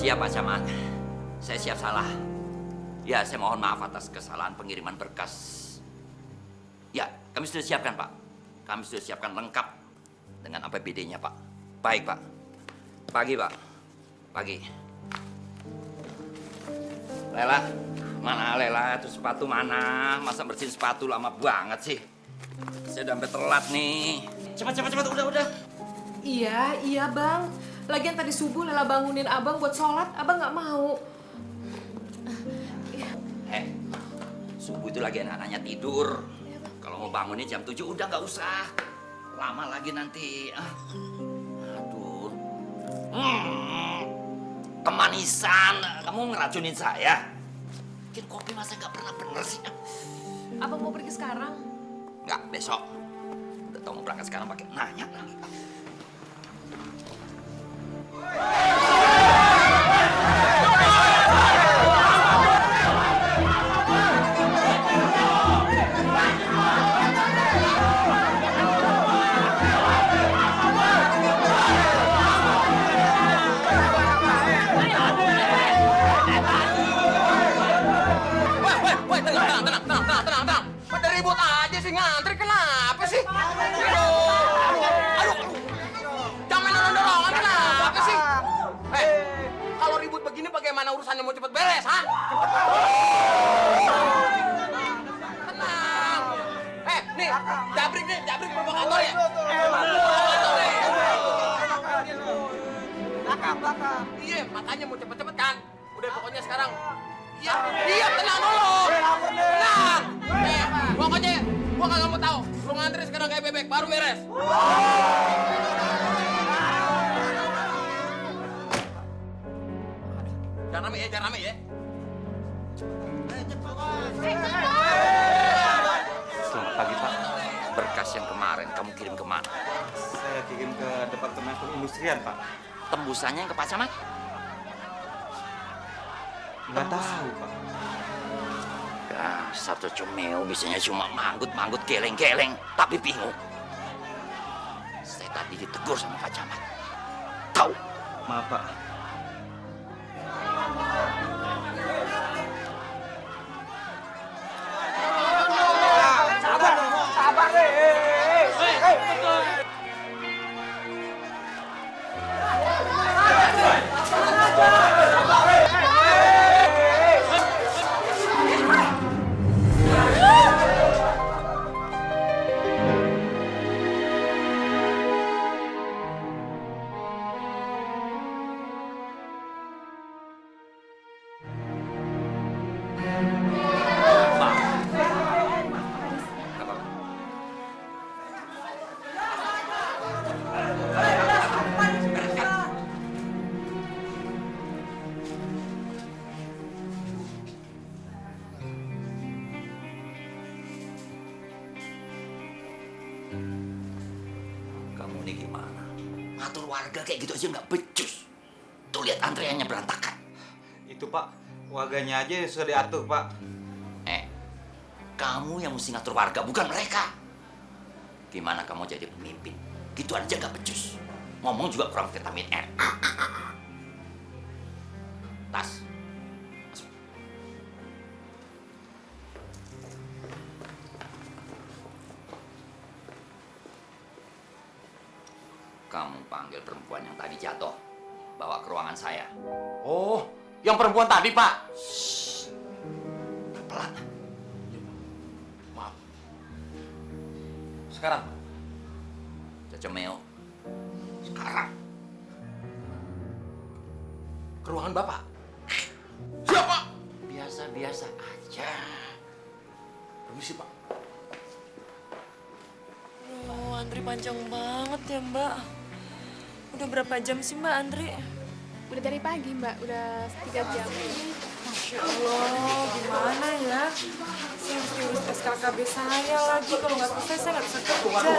Siap Pak Camat. Saya siap salah. Ya, saya mohon maaf atas kesalahan pengiriman berkas. Ya, kami sudah siapkan Pak. Kami sudah siapkan lengkap dengan APBD-nya Pak. Baik Pak. Pagi Pak. Pagi. Lela, mana Lela? Itu sepatu mana? Masa bersihin sepatu lama banget sih? Saya udah sampai telat nih. Cepat, udah. Iya bang. Lagian tadi subuh Lela bangunin abang buat sholat, abang nggak mau. Subuh itu lagi anak-anaknya tidur. Kalau mau bangunnya jam 7 udah nggak usah. Lama lagi nanti. Aduh. Kemanisan. Kamu ngeracunin saya. Bikin kopi masa nggak pernah bener sih. Abang mau pergi sekarang? Nggak, besok. Udah tau mau berangkat sekarang pakai nanya lagi. Tenang. Pada ribut aja sih, ngantri kenapa sih? Aduh. Jangan dorong-dorongan, kenapa sih? Kalau ribut begini bagaimana urusannya mau cepet beres, ha? Tenang. Nih, Jabrik provokator ya? Belakang. Iya, makanya mau cepet-cepet kan? Udah pokoknya sekarang. Iya, tenang dulu. Tenang. Pokoknya gua kagak mau tahu. Lu ngantri sekarang kayak bebek, baru beres. Jangan rame ya. Selamat pagi, Pak. Berkas yang kemarin kamu kirim kemana? Saya kirim ke Departemen Perindustrian, Pak. Tembusannya yang ke Pak Camat? Nggak tahu, Pak. Satu Cumeo biasanya cuma manggut geleng-geleng, tapi bingung. Saya tadi ditegur sama Pak Camat. Tahu? Maaf, Pak. Sabar deh. Kamu ini gimana? Ngatur warga kayak gitu aja nggak becus. Tuh lihat antreannya berantakan. Itu, Pak. Warganya aja sudah diatur, Pak. Kamu yang mesti ngatur warga, bukan mereka. Gimana kamu jadi pemimpin? Gitu aja nggak becus. Ngomong juga kurang vitamin R. Tas. Masuk. Kamu panggil perempuan yang tadi jatuh. Bawa ke ruangan saya. Oh, yang perempuan tadi, Pak. Pelan. Maaf. Sekarang, Cecemeo. Sekarang. ke ruangan Bapak. Siapa? Biasa-biasa aja. Permisi, Pak. Oh, antri panjang banget ya mbak. Udah berapa jam sih mbak antri? Udah dari pagi mbak, udah 3 jam. Masya Allah, gimana ya? Saya mesti urus SKKB saya lagi. Kalau nggak selesai saya nggak bisa kerja. Gimana?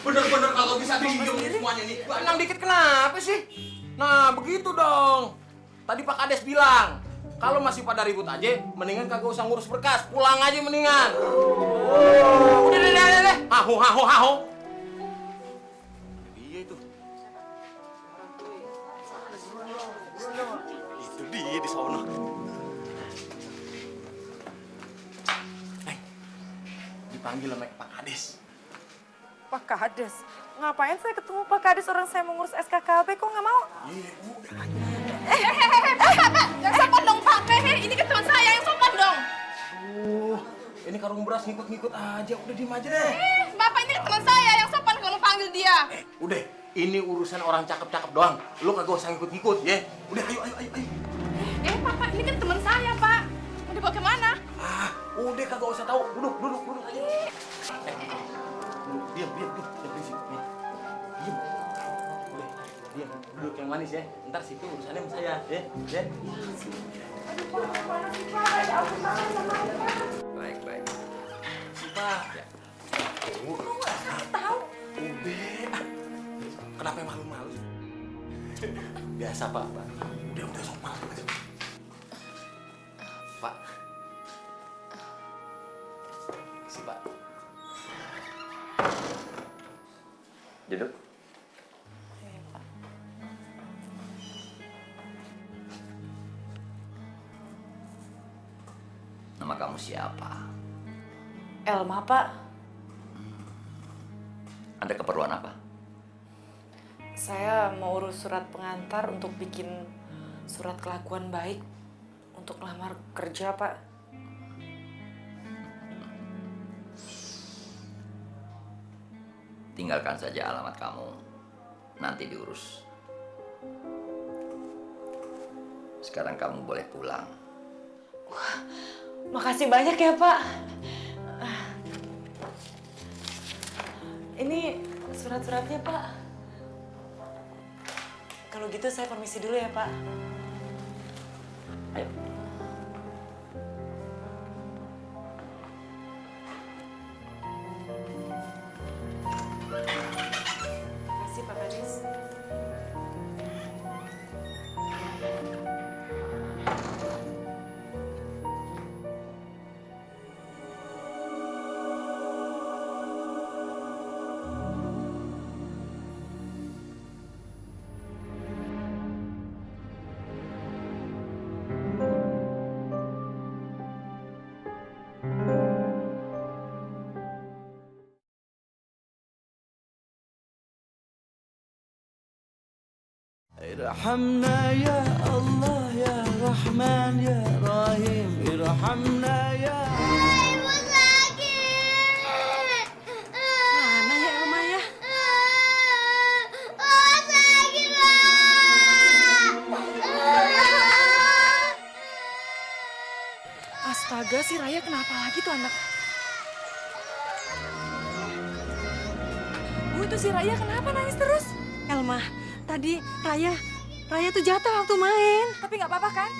Bener-bener kalau bisa diem semuanya nih. Tenang dikit kenapa sih? Nah, begitu dong. Tadi Pak Kades bilang, kalau masih pada ribut aja, mendingan kagak usah ngurus berkas. Pulang aja mendingan. Udah deh. Haho. Iya itu. dipanggil sama Pak Kades. Pak Kades, ngapain saya ketemu Pak Kades, orang saya mengurus SKKB, kok nggak mau? Iya, udah. Yang sopan dong Pak, ini kan teman saya, yang sopan dong. Ini karung beras ngikut-ngikut aja, udah diem aja deh. Bapak ini kan teman saya, yang sopan kalau panggil dia. Udah, ini urusan orang cakep-cakep doang. Lu kagak usah ngikut-ngikut, ya. Udah, ayo. Bapak ini kan teman saya Pak. Mau dibawa kemana? Udah kagak usah tahu. Duduk aja. Diam, berisik. Nih. Diam. Udah, diam. Duduk yang manis ya. Ntar situ urusannya sama saya, ya. Baik. Pak. Ya. Tahu? Udah. Kenapa malu-malu? Biasa, Pak. Udah sopan. Pak. Si Pak. Duduk. Nama kamu siapa? Elma, Pak. Ada keperluan apa? Saya mau urus surat pengantar untuk bikin surat kelakuan baik untuk lamar kerja, Pak. Tinggalkan saja alamat kamu. Nanti diurus. Sekarang kamu boleh pulang. Makasih banyak ya, Pak. Ini surat-suratnya, Pak. Kalau gitu saya permisi dulu ya, Pak. Ayo. Makasih, Pak Kades. ارحمنا يا الله يا رحمن يا رحيم ارحمنا يا Ibu sakit. Mana ya Elma ya? Sakit, Astaga, si Raya kenapa lagi tuh anak? Bu, itu si Raya kenapa nangis terus? Elma, tadi Raya tuh jatuh waktu main. Tapi nggak apa-apa kan?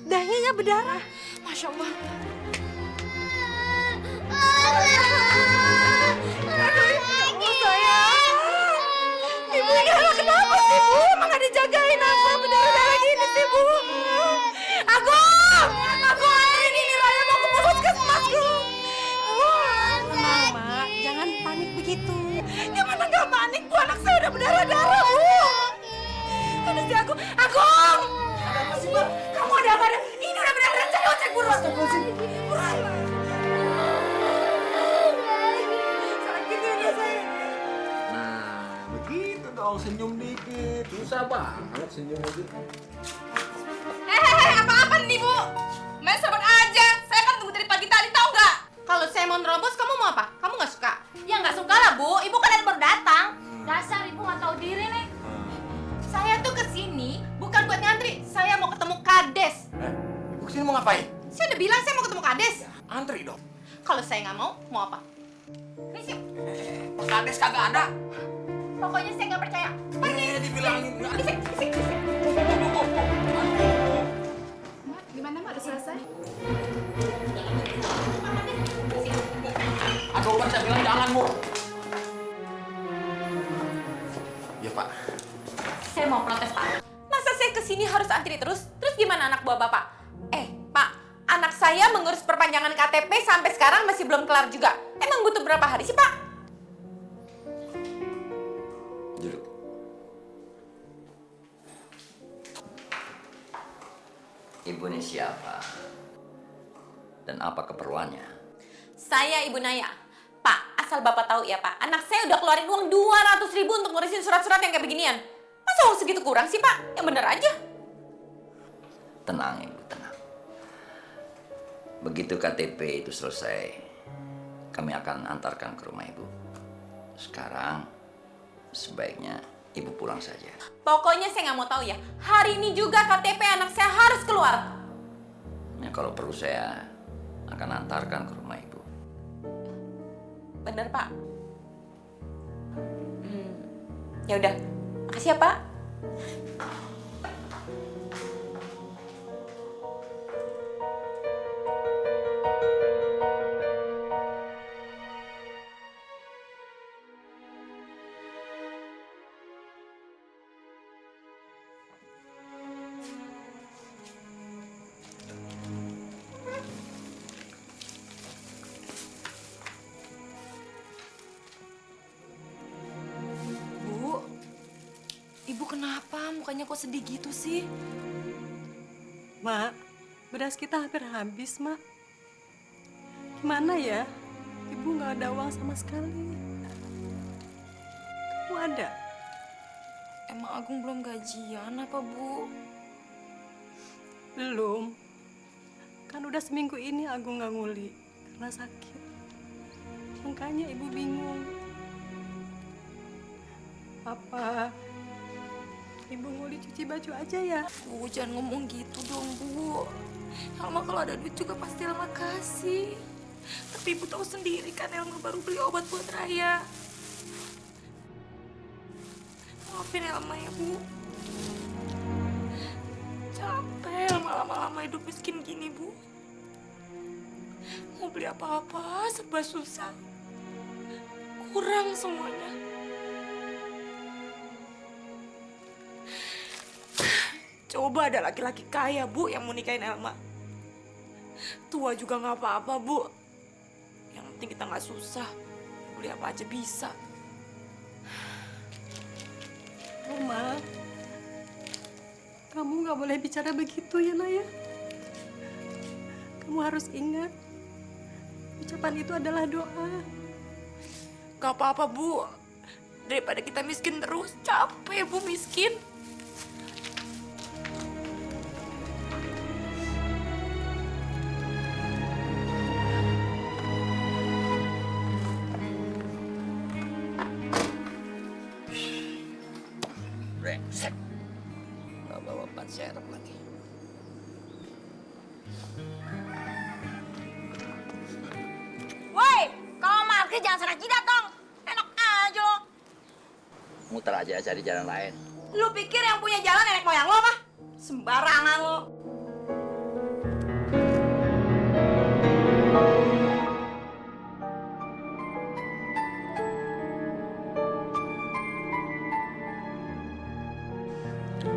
Dahinya berdarah. Masya Allah. Ibu sayang. Ibu ini anak kenapa sih, Bu? Emang nggak dijagain apa? Berdarah-darah gini sih, Bu. Agung! Anterin ini Raya mau ke puskesmas, Bu. Tenang, Mak. Jangan panik begitu. Ya mana nggak panik, Bu? Anak saya udah berdarah-darah, Bu. Ada si Agung. Agung! Ada apa sih, Bang? Kamu ada apa? Ini udah berdarah, cek buruan. Buruan. Sakit ya, saya. Nah, begitu dong, senyum dikit. Susah banget senyum dikit. Apa-apa nih Bu? Main serbat aja. Saya kan tunggu dari pagi tadi, tahu nggak? Kalau saya mau nerobos, kamu mau apa? Kamu nggak suka? Ya nggak suka lah Bu. Ibu kan baru datang. Dasar ibu nggak tahu diri nih. Saya tuh kesini bukan buat ngantri. Saya mau ketemu Kades. Ibu kesini mau ngapain? Saya udah bilang saya mau ketemu Kades. Antri dong. Kalau saya nggak mau apa? Ini sih. Pak Kades kagak ada. Pokoknya saya nggak percaya. Pergi. Dibilangin nggak ada. Bisik. Gimana Mak? Udah selesai? Aduh, kan saya bilang jangan, Bu. Ya, Pak. Saya mau protes Pak. Masa saya kesini harus antri terus? Terus gimana anak buah Bapak? Pak, anak saya mengurus perpanjangan KTP sampai sekarang masih belum kelar juga. Emang butuh berapa hari sih Pak? Duduk. Ibu ini siapa? Dan apa keperluannya? Saya Ibu Naya. asal Bapak tahu ya Pak, anak saya udah keluarin uang 200.000 untuk ngurusin surat-surat yang kayak beginian. Masa uang segitu kurang sih Pak? Yang bener aja. Tenang Ibu, tenang. Begitu KTP itu selesai, kami akan antarkan ke rumah Ibu. Sekarang sebaiknya Ibu pulang saja. Pokoknya saya nggak mau tahu ya. Hari ini juga KTP anak saya harus keluar. Ya, kalau perlu saya akan antarkan ke rumah Ibu. Bener Pak? Ya udah, makasih ya Pak. Bu, Ibu kenapa? Mukanya kok sedih gitu sih? Mak, beras kita hampir habis, Mak. Gimana ya? Ibu nggak ada uang sama sekali. Kamu ada? Emang Agung belum gajian apa, Bu? Belum. Kan udah seminggu ini Agung nggak nguli karena sakit. Makanya Ibu bingung. Apa Ibu nguli cuci baju aja ya? Bu, jangan ngomong gitu dong, Bu. Elma kalau ada duit juga pasti Elma kasih. Tapi Ibu tahu sendiri kan Elma baru beli obat buat Raya. Maafin Elma ya, Bu. Capek Elma lama-lama hidup miskin gini, Bu. Mau beli apa-apa serba susah. Kurang semuanya. Coba ada laki-laki kaya, Bu, yang mau nikahin Elma. Tua juga nggak apa-apa, Bu. Yang penting kita nggak susah. Beli apa aja bisa. Oma, kamu nggak boleh bicara begitu ya, Naya. Kamu harus ingat, ucapan itu adalah doa. Gak apa-apa, Bu. Daripada kita miskin terus, capek, Bu, miskin. Brengsek. Nggak bawa ban serep lagi. Woi, kalau parkir jangan serah jidat dong. Enak aja lo. Muter aja cari jalan lain. Lu pikir yang punya jalan nenek moyang lo apa? Sembarangan lo.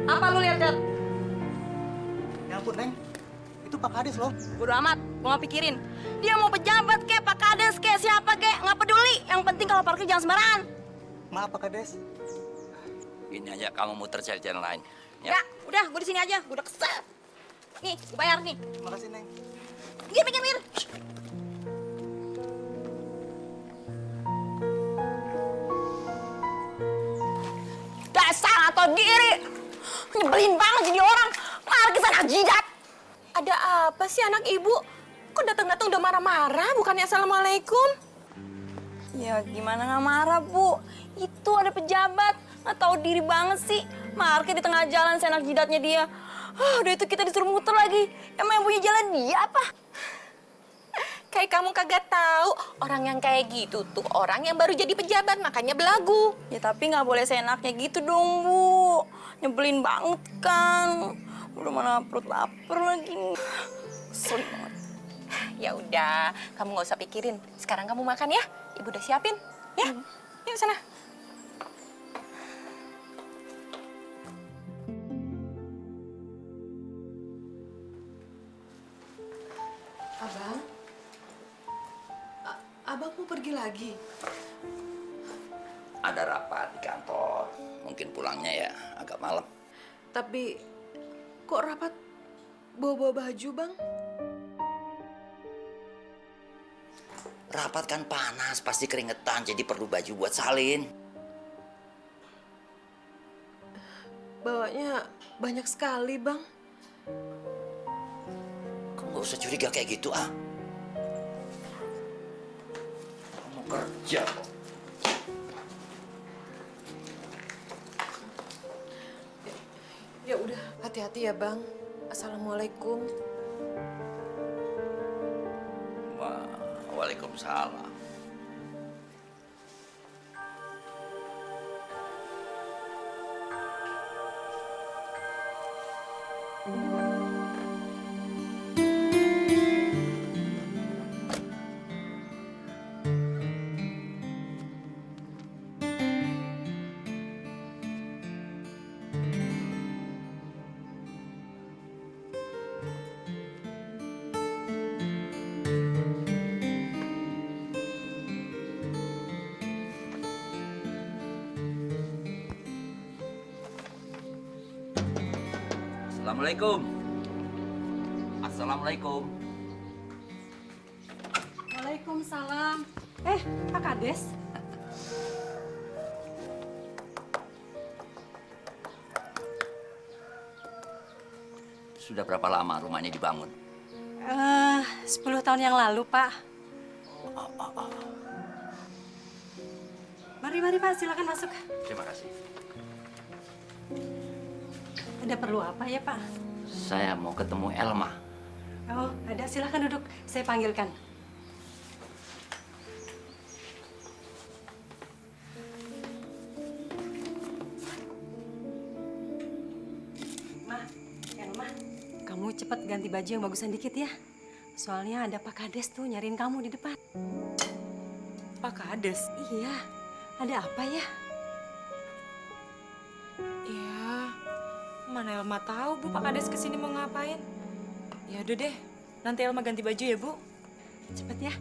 Apa lu lihat-lihat? Ya ampun, Neng. Itu Pak Kades loh. Bodo amat, gua nggak pikirin. Dia mau pejabat kek, Pak Kades kek, siapa kek, nggak peduli. Yang penting kalau parkir jangan sembarangan. Maaf, Pak Kades. Ini aja kamu muter cari jalan lain. Ya, udah, gua di sini aja, gua udah kesel. Nih, gua bayar nih. Makasih, Neng. Pinggir, pinggir, pinggir. Dasar atau diri. Nyebelin banget jadi orang. Parkir anak jidat. Ada apa sih anak ibu? Kok datang-datang udah marah-marah? Bukannya assalamualaikum? Ya gimana nggak marah, Bu? Itu ada pejabat. Nggak tahu diri banget sih. Parkir di tengah jalan seenak jidatnya dia. Udah itu kita disuruh muter lagi. Emang yang punya jalan dia apa? Kayak kamu kagak tahu, orang yang kayak gitu tuh orang yang baru jadi pejabat, makanya belagu. Ya tapi nggak boleh seenaknya gitu dong, Bu. Nyebelin banget kan. Udah mana perut lapar lagi. Sulit banget. Ya udah, kamu nggak usah pikirin. Sekarang kamu makan ya. Ibu udah siapin. Ya, yuk sana. Abang? Abang mau pergi lagi? Ada rapat di kantor. Mungkin pulangnya ya agak malam. Tapi kok rapat bawa-bawa baju, Bang? Rapat kan panas, pasti keringetan, jadi perlu baju buat salin. Bawanya banyak sekali, Bang. Kamu gak usah curiga kayak gitu, ah. Kamu kerja kok. Ya udah, hati-hati ya, Bang. Assalamualaikum. Waalaikumsalam. Assalamualaikum. Assalamualaikum. Waalaikumsalam. Pak Kades. Sudah berapa lama rumah ini dibangun? 10 tahun yang lalu, Pak. Mari, Pak. Silakan masuk. Terima kasih. Ada perlu apa ya, Pak? Saya mau ketemu Elma. Oh, ada. Silakan duduk. Saya panggilkan. Elma, kamu cepat ganti baju yang bagusan dikit ya. Soalnya ada Pak Kades tuh nyariin kamu di depan. Pak Kades? Iya, ada apa ya? Ya, mana Elma tahu Bu Pak Kades kesini mau ngapain. Ya udah deh, nanti Elma ganti baju ya Bu. Cepet ya.